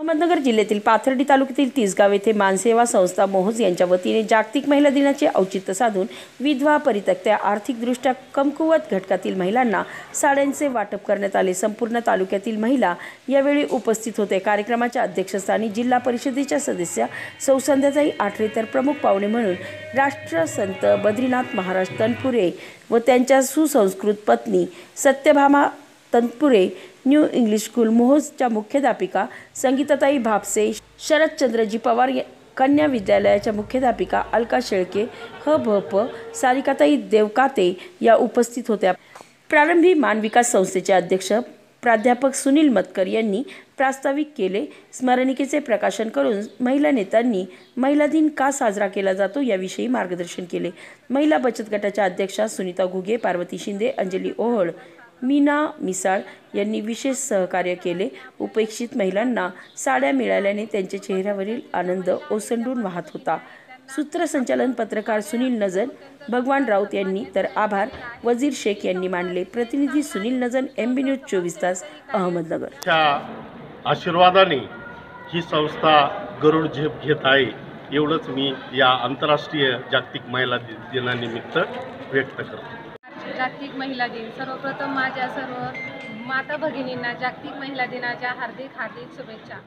अहमदनगर जिल्ह्यातील पाथर्डी तालुक्यातील तिसगाव येथे मानसेवा संस्था मोहोज यांच्या वतीने जागतिक महिला दिनाचे औचित्य साधून विधवा परित्यक्त्या आर्थिकदृष्ट्या कमकुवत घटकातील महिलांना साड्यांचे वाटप करण्यात आले। संपूर्ण तालुक्यातील महिला यावेळी उपस्थित होते। कार्यक्रमाच्या अध्यक्षस्थानी जिल्हा परिषदेच्या सदस्या सौ संध्याताई आठरे तर प्रमुख पाहुणे म्हणून राष्ट्रसंत बद्रीनाथ महाराज तनपुरे व त्यांच्या सुसंस्कृत पत्नी Satyabhama Tanpure, new English school मोहोजच्या मुख्याध्यापिका संगीताताई भापसे, शरदचंद्रजी पवार कन्या विद्यालयाच्या मुख्याध्यापिका अलका शेळके, ह.भ.प. सारिकाताई देवकाते या उपस्थित होत्या। प्रारंभी मान विकास संस्थेचे अध्यक्ष प्राध्यापक सुनील मतकर यांनी प्रास्ताविक केले। स्मरणिकेचे प्रकाशन करून महिला नेत्यांनी महिला दिन का साजरा केला जातो याविषयी मार्गदर्शन केले। महिला बचत गटाच्या अध्यक्षा सुनीता घुगे, पार्वती शिंदे, अंजली ओहळ, मीना मिसाळ यांनी विशेष सहकार्य केले। उपेक्षित महिलांना साड्या मिळाल्याने त्यांच्या चेहऱ्यावरील आनंद ओसंडून वाहत होता। सूत्रसंचालन पत्रकार सुनील नजन, भगवान राऊत यांनी तर आभार वजीर शेख यांनी मानले। प्रतिनिधी सुनील नजन, MB न्यूज 24 तास, अहमदनगर। आशीर्वादाने ही संस्था गरुड झेप घेत आहे एवढंच मी या आंतरराष्ट्रीय जागतिक महिला दिनानिमित्त व्यक्त करतो। जागतिक महिला दिन, सर्वप्रथम माझ्या सर्व माता भगिनींना जागतिक महिला दिनाच्या हार्दिक शुभेच्छा।